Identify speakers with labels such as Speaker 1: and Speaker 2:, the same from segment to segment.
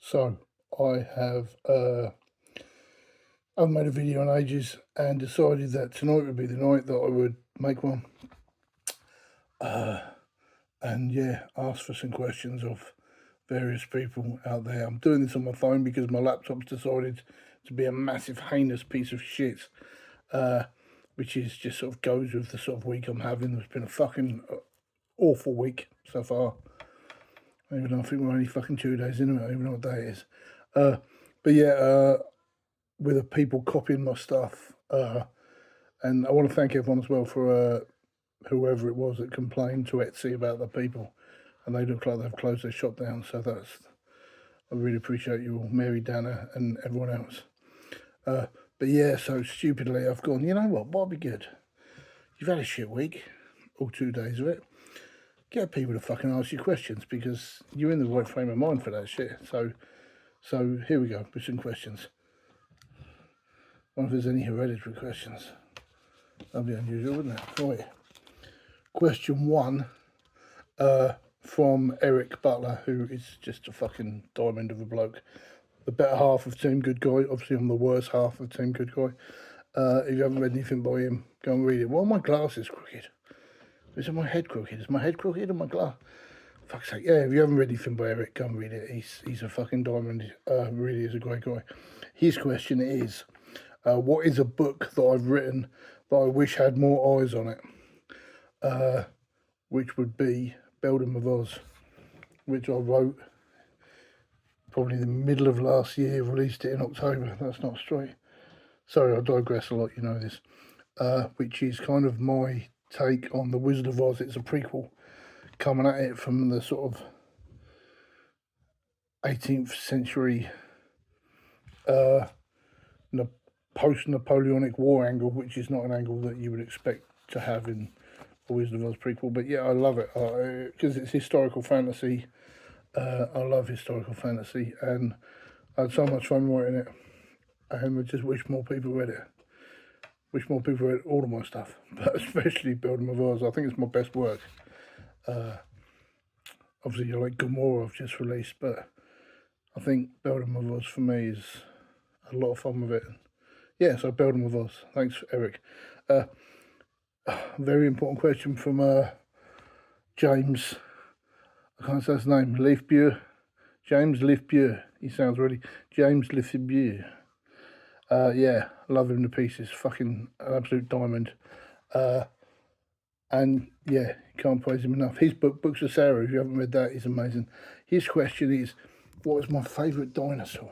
Speaker 1: So I haven't made a video in ages and decided that tonight would be the night that I would make one. And yeah, ask for some questions of various people out there. I'm doing this on my phone because my laptop's decided to be a massive heinous piece of shit, which is just sort of goes with the sort of week I'm having. It's been a fucking awful week so far. Even though I think we're only fucking 2 days into it, I don't even know what day it is. But yeah, with the people copying my stuff. And I want to thank everyone as well for whoever it was that complained to Etsy about the people. And they look like they've closed their shop down. So I really appreciate you all, Mary, Dana, and everyone else. But yeah, so stupidly I've gone, you know what'd be good? You've had a shit week, all 2 days of it. Get people to fucking ask you questions because you're in the right frame of mind for that shit. So here we go with some questions. I wonder if there's any hereditary questions. That'd be unusual, wouldn't it? Right. Question 1 from Eric Butler, who is just a fucking diamond of a bloke. The better half of Team Good Guy. Obviously, I'm the worst half of Team Good Guy. If you haven't read anything by him, go and read it. Why are my glasses crooked? Is my head crooked? Is my head crooked or my glass? Fuck's sake. Yeah, if you haven't read anything by Eric, go and read it. He's a fucking diamond. Really is a great guy. His question is, what is a book that I've written that I wish had more eyes on it? Which would be Beldam of Oz, which I wrote probably in the middle of last year, released it in October. That's not straight. Sorry, I digress a lot, you know this. Which is kind of my take on The Wizard of Oz. It's a prequel coming at it from the sort of 18th century post-Napoleonic War angle, which is not an angle that you would expect to have in a Wizard of Oz prequel. But yeah, I love it because it's historical fantasy. I love historical fantasy, and I had so much fun writing it, and I just wish more people read it. Wish more people read all of my stuff, but especially Beldam of Oz. I think it's my best work. Obviously, you like Gomorrah I've just released, but I think Beldam of Oz for me is a lot of fun with it. Yeah, so Beldam of Oz. Thanks, Eric. Very important question from James. I can't say his name. Leifbure. James Leifbure. He sounds really... James Leifbure. Yeah, love him to pieces. Fucking an absolute diamond. And yeah, can't praise him enough. His book, Books of Sarah, if you haven't read that, is amazing. His question is, what is my favourite dinosaur?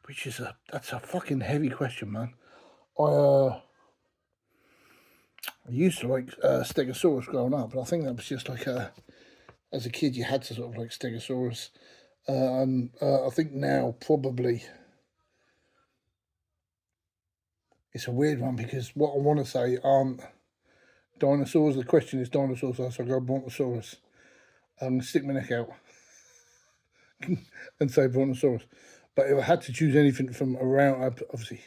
Speaker 1: Which is that's a fucking heavy question, man. I used to like Stegosaurus growing up, but I think that was just like as a kid you had to sort of like Stegosaurus. And I think now probably it's a weird one because what I want to say aren't dinosaurs. The question is dinosaurs, so I go Brontosaurus. I'm going to stick my neck out and say Brontosaurus. But if I had to choose anything from around, obviously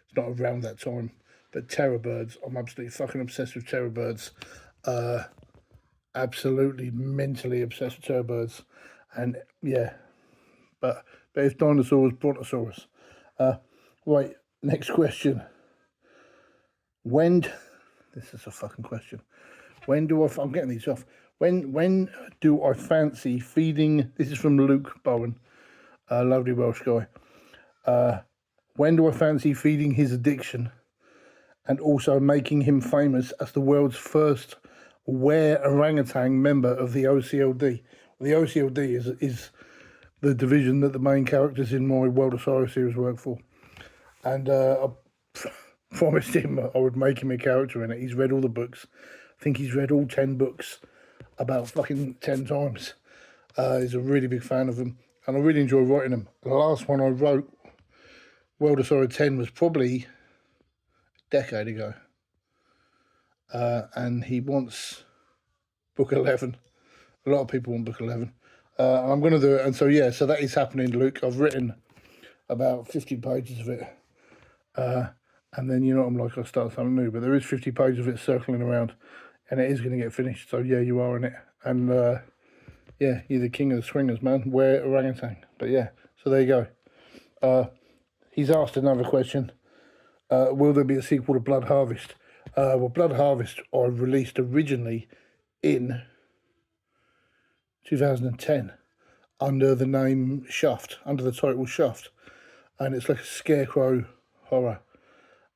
Speaker 1: it's not around that time, but terror birds, I'm absolutely fucking obsessed with terror birds. Absolutely mentally obsessed with terror birds. And yeah, but if dinosaurs, Brontosaurus. Right, next question. This is a fucking question. I'm getting these off. When do I fancy feeding? This is from Luke Bowen, a lovely Welsh guy. When do I fancy feeding his addiction, and also making him famous as the world's first were orangutan member of the OCLD? The OCLD is the division that the main characters in my World of Sorrow series work for, and I promised him I would make him a character in it. He's read all the books. I think he's read all 10 books about fucking 10 times. He's a really big fan of them, and I really enjoy writing them. The last one I wrote, World of Sorrow 10, was probably a decade ago. And he wants book 11. A lot of people want book 11. And I'm going to do it. And so, yeah, so that is happening, Luke. I've written about 50 pages of it. And then, you know, I'm like, I'll start something new. But there is 50 pages of it circling around, and it is going to get finished. So, yeah, you are in it. And, Yeah, you're the king of the swingers, man. Wear orangutan. But yeah, so there you go. He's asked another question. Will there be a sequel to Blood Harvest? Well, Blood Harvest I released originally in 2010 under the name Shaft, under the title Shaft. And it's like a scarecrow horror.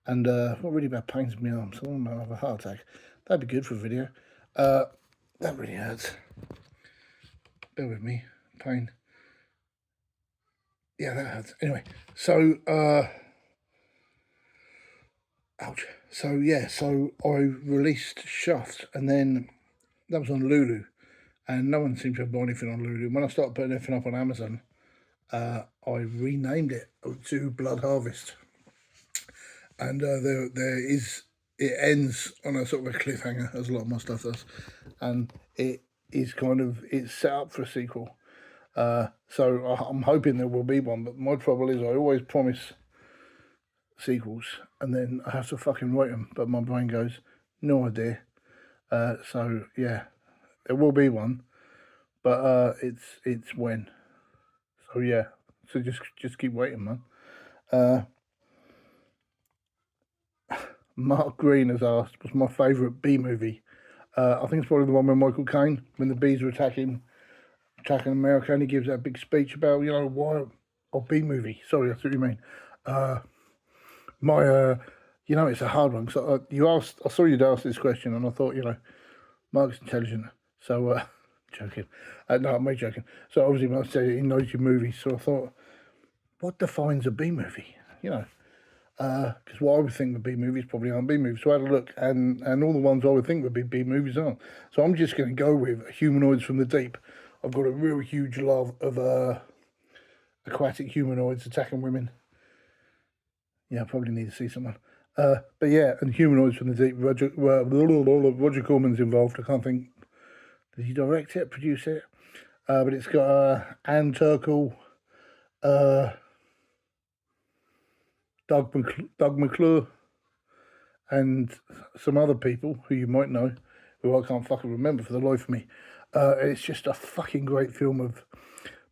Speaker 1: And what really bad pains in my arms. I might have a heart attack. That'd be good for a video. That really hurts. Bear with me. Pain. Yeah, that hurts. Anyway, so ouch. So yeah, so I released Shaft, and then that was on Lulu, and no one seemed to have bought anything on Lulu. When I started putting everything up on Amazon, I renamed it to Blood Harvest, and it ends on a sort of a cliffhanger, as a lot of my stuff does, and it's set up for a sequel. So I'm hoping there will be one, but my trouble is I always promise sequels and then I have to fucking write them, but my brain goes, no idea. So yeah, there will be one, but it's when. So yeah, so just keep waiting, man. Mark Green has asked, what's my favourite B movie? I think it's probably the one with Michael Caine when the bees are attacking America, and he gives that big speech about, why, B movie. Sorry, that's what you mean. It's a hard one. So I saw you'd asked this question, and I thought, Mark's intelligent, so joking. No, I'm not joking. So obviously, Mark said he knows your movies, so I thought, what defines a B movie? Because what I would think would be movies probably aren't B movies. So I had a look, and all the ones I would think would be B movies aren't. So I'm just going to go with Humanoids from the Deep. I've got a real huge love of aquatic humanoids attacking women. Yeah, I probably need to see someone. But yeah, and Humanoids from the Deep. Roger Corman's involved. I can't think. Did he direct it, produce it? But it's got Anne Turkel, Doug McClure, and some other people who you might know, who I can't fucking remember for the life of me. It's just a fucking great film of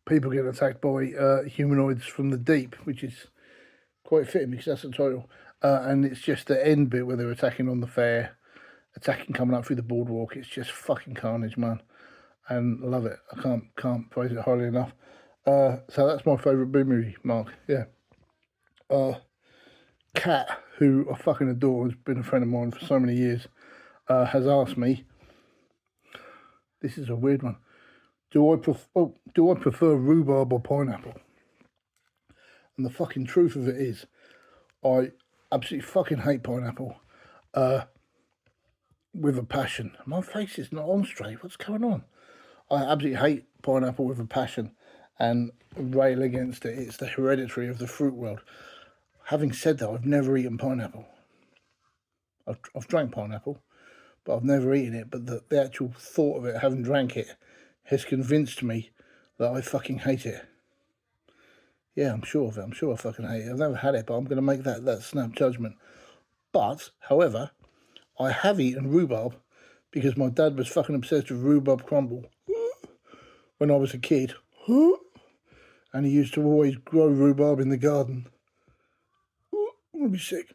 Speaker 1: people getting attacked by humanoids from the deep, which is quite fitting because that's the title. And it's just the end bit where they're attacking on the fair, attacking coming up through the boardwalk. It's just fucking carnage, man, and I love it. I can't praise it highly enough. So that's my favourite B movie, Mark. Yeah. Kat, who I fucking adore, has been a friend of mine for so many years, has asked me. This is a weird one. Do I prefer rhubarb or pineapple? And the fucking truth of it is, I absolutely fucking hate pineapple. With a passion. My face is not on straight. What's going on? I absolutely hate pineapple with a passion and rail against it. It's the hereditary of the fruit world. Having said that, I've never eaten pineapple. I've drank pineapple, but I've never eaten it. But the actual thought of it, having drank it, has convinced me that I fucking hate it. Yeah, I'm sure of it. I'm sure I fucking hate it. I've never had it, but I'm going to make that snap judgment. But, however, I have eaten rhubarb because my dad was fucking obsessed with rhubarb crumble when I was a kid. And he used to always grow rhubarb in the garden. I'm going to be sick.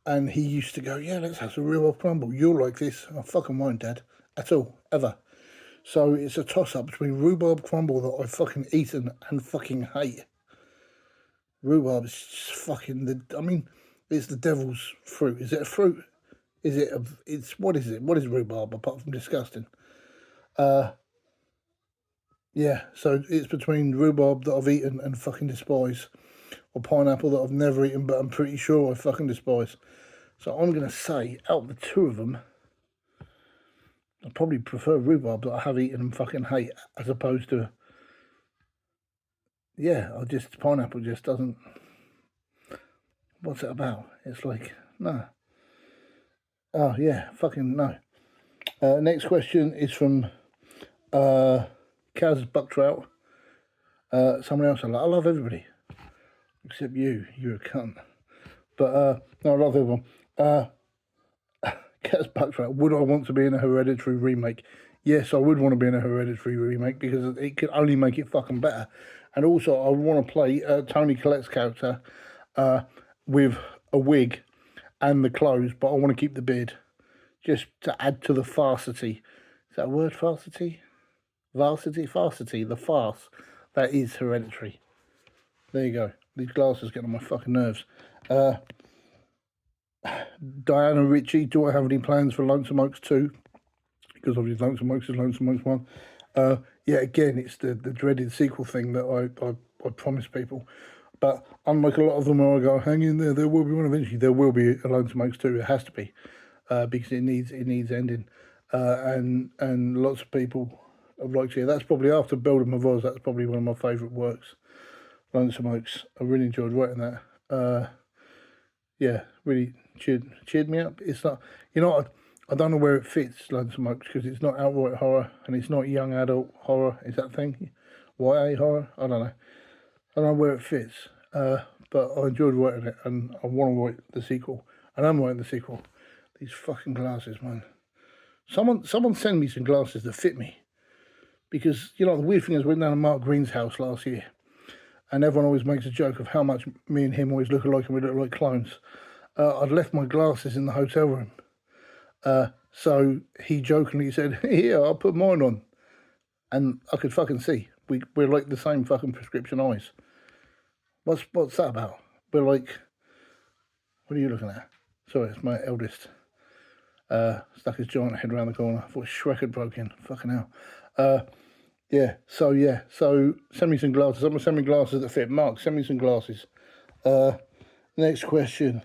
Speaker 1: And he used to go, yeah, let's have some rhubarb crumble. You'll like this. I fucking won't, Dad. At all. Ever. So it's a toss-up between rhubarb crumble that I've fucking eaten and fucking hate. Rhubarb is just fucking... it's the devil's fruit. Is it a fruit? What is it? What is rhubarb apart from disgusting? Yeah, so it's between rhubarb that I've eaten and fucking despise, or pineapple that I've never eaten but I'm pretty sure I fucking despise. So I'm going to say, out of the two of them, I probably prefer rhubarb that I have eaten and fucking hate, as opposed to, pineapple just doesn't, what's it about? It's like, no. Oh, yeah, fucking no. Next question is from Kaz Bucktrout. Someone else I love everybody. Except you. You're a cunt. But, no, I love everyone. Kaz Bucktrout. Would I want to be in a Hereditary remake? yes, I would want to be in a Hereditary remake because it could only make it fucking better. And also, I would want to play Tony Collette's character with a wig and the clothes, but I want to keep the beard just to add to the farcity. Is that a word, farcity? Farcity, the farce that is Hereditary. There you go. These glasses get on my fucking nerves. Diana Ritchie, do I have any plans for Lonesome Oaks 2? Because obviously Lonesome Oaks is Lonesome Oaks 1. Yeah, again, it's the dreaded sequel thing that I promise people. But unlike a lot of them where I go, hang in there will be one eventually. There will be a Lonesome Oaks 2. It has to be. Because it needs ending. And lots of people have liked it. That's probably after Build 'Em of Oz, that's probably one of my favourite works. Lonesome Oaks. I really enjoyed writing that. Yeah, really cheered me up. It's not, I don't know where it fits, Lonesome Oaks, because it's not outright horror and it's not young adult horror. Is that thing? YA horror? I don't know. I don't know where it fits. But I enjoyed writing it and I want to write the sequel. And I'm writing the sequel. These fucking glasses, man. Someone send me some glasses that fit me. Because, the weird thing is, we went down to Mark Green's house last year. And everyone always makes a joke of how much me and him always look alike and we look like clones. I'd left my glasses in the hotel room. So he jokingly said, "Here, I'll put mine on." And I could fucking see. We're like the same fucking prescription eyes. What's that about? We're like, what are you looking at? Sorry, it's my eldest. Stuck his giant head around the corner. I thought Shrek had broken. Fucking hell. Yeah, so send me some glasses. I'm going to send me glasses that fit. Mark, send me some glasses. Next question.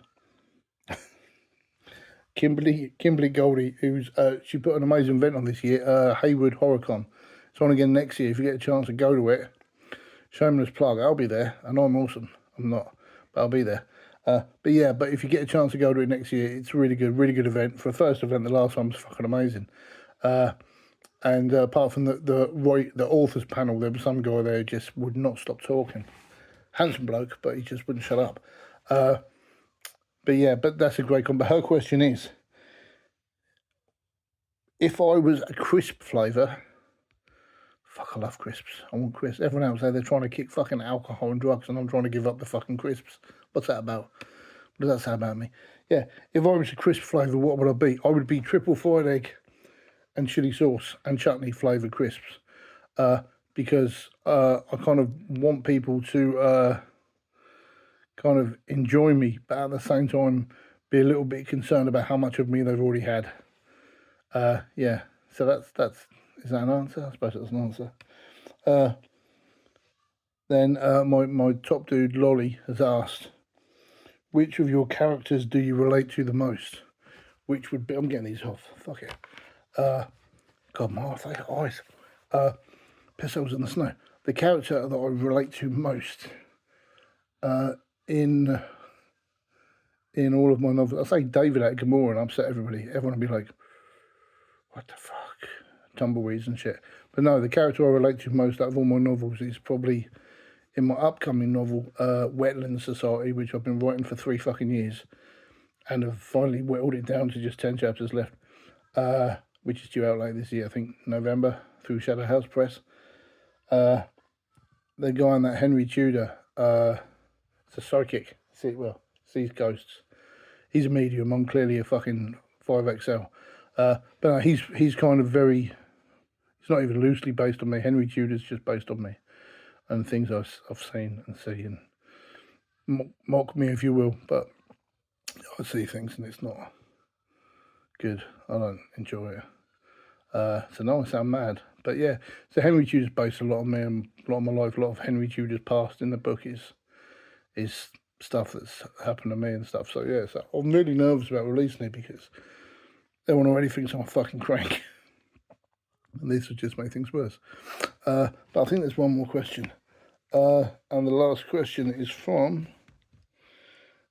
Speaker 1: Kimberly Goldie, who's she put an amazing event on this year, Hayward HorrorCon. It's on again next year. If you get a chance to go to it, shameless plug, I'll be there, and I'm awesome. I'm not, but I'll be there. But if you get a chance to go to it next year, it's really good event. For a first event, the last one was fucking amazing. And apart from the authors panel, there was some guy there who just would not stop talking. Handsome bloke, but he just wouldn't shut up. But that's a great comment. But her question is, if I was a crisp flavour, fuck, I love crisps. I want crisps. Everyone else there, they're trying to kick fucking alcohol and drugs, and I'm trying to give up the fucking crisps. What's that about? What does that say about me? Yeah, if I was a crisp flavour, what would I be? I would be triple fried egg and chili sauce and chutney flavoured crisps. Because I kind of want people to kind of enjoy me, but at the same time be a little bit concerned about how much of me they've already had. So that's is that an answer? I suppose that's an answer. Then my top dude Lolly has asked, which of your characters do you relate to the most? Which would be, I'm getting these off. Fuck it. God, my eyes. Pistols in the Snow. The character that I relate to most in all of my novels, I say David at Gomorrah and upset everybody. Everyone will be like, what the fuck? Tumbleweeds and shit. But no, the character I relate to most out of all my novels is probably in my upcoming novel, Wetland Society, which I've been writing for 3 fucking years and have finally whittled it down to just 10 chapters left, which is due out later this year, I think November, through Shadow House Press. The guy in that, Henry Tudor, it's a psychic, sees ghosts. He's a medium, I'm clearly a fucking 5XL. But no, he's kind of very, it's not even loosely based on me. Henry Tudor's just based on me and things I've seen and see, and mock me if you will, but I see things and it's not good. I don't enjoy it. So now I sound mad, but yeah. So Henry Tudor's based a lot on me and a lot of my life. A lot of Henry Tudor's past in the book is stuff that's happened to me and stuff. So yeah, so I'm really nervous about releasing it because everyone already thinks I'm a fucking crank. And this would just make things worse. But I think there's one more question. And the last question is from,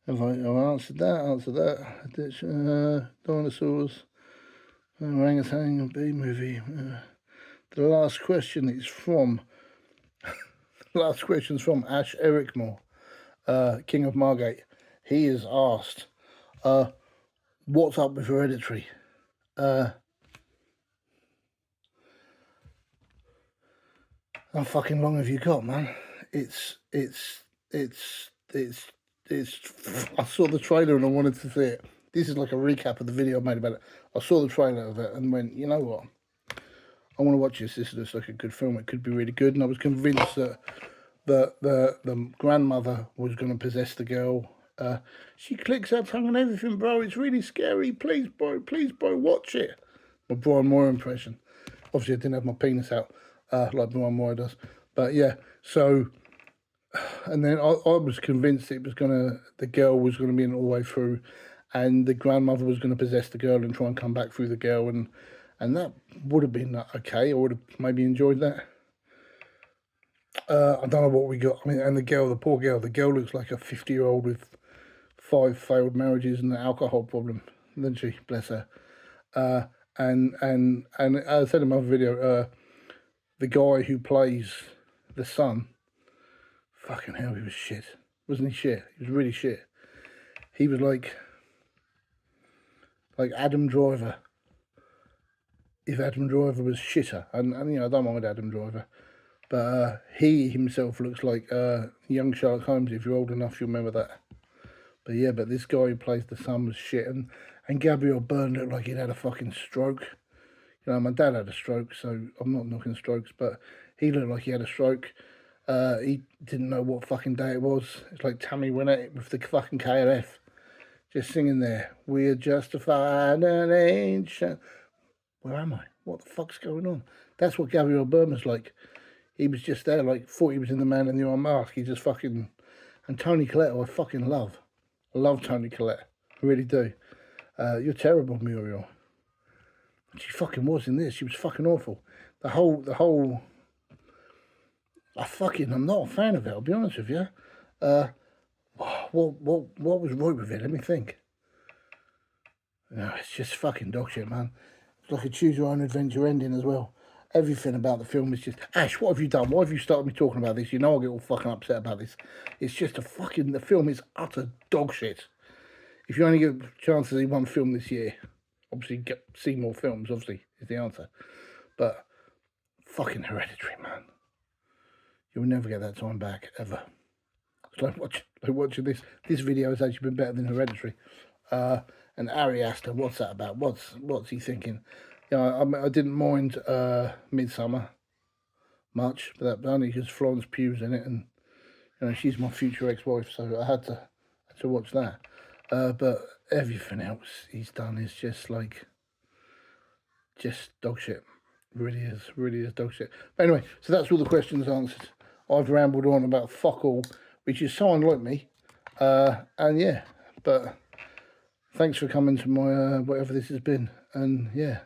Speaker 1: I've answered that. Dinosaurs, orangutan, B-movie. The last question is from, Ash Ericmore, King of Margate. He is asked, what's up with Hereditary? How fucking long have you got, man? It's. I saw the trailer and I wanted to see it. This is like a recap of the video I made about it. I saw the trailer of it and went, you know what? I want to watch this. This looks like a good film. It could be really good. And I was convinced that the grandmother was going to possess the girl. She clicks her tongue and everything, bro. It's really scary. Please, bro, watch it. My Brian Moore impression. Obviously, I didn't have my penis out like Brian Moore does. But yeah, so, and then I was convinced the girl was going to be in all the way through, and the grandmother was going to possess the girl and try and come back through the girl, and that would have been okay. I would have maybe enjoyed that. I don't know what we got. I mean, and the poor girl, looks like a 50-year-old with 5 failed marriages and an alcohol problem, doesn't she? Bless her. And as I said in my video, the guy who plays the son, fucking hell, he was shit. Wasn't he shit? He was really shit. He was like Adam Driver. If Adam Driver was shitter, and you know, I don't mind Adam Driver, but he himself looks like young Sherlock Holmes. If you're old enough, you'll remember that. But yeah, but this guy who plays the son was shit, and Gabriel Byrne looked like he'd had a fucking stroke. You know, my dad had a stroke, so I'm not knocking strokes, but he looked like he had a stroke. He didn't know what fucking day it was. It's like Tammy Wynette with the fucking KLF, just singing there. We're justified and ancient. Where am I? What the fuck's going on? That's what Gabriel Byrne was like. He was just there, like, thought he was in The Man in the Iron Mask. He just fucking... And Toni Collette, I fucking love. I love Toni Collette. I really do. You're terrible, Muriel. She fucking was in this. She was fucking awful. The whole... I'm not a fan of it, I'll be honest with you. What was right with it? Let me think. No, it's just fucking dog shit, man. It's like a choose your own adventure ending as well. Everything about the film is just, Ash, what have you done? Why have you started me talking about this? You know I'll get all fucking upset about this. It's just the film is utter dog shit. If you only get a chance to see one film this year, obviously see more films, obviously, is the answer. But fucking Hereditary, man. You'll never get that time back, ever. It's like watching this. This video has actually been better than Hereditary. And Ari Aster, what's that about? What's he thinking? You know, I didn't mind Midsummer much, but that only because Florence Pugh's in it, and you know she's my future ex-wife, so I had to watch that. But everything else he's done is just dog shit. Really is dog shit. But anyway, so that's all the questions answered. I've rambled on about fuck all, which is so unlike me. And yeah, but thanks for coming to my whatever this has been, and yeah.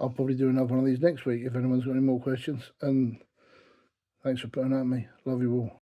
Speaker 1: I'll probably do another one of these next week if anyone's got any more questions. And thanks for putting out me. Love you all.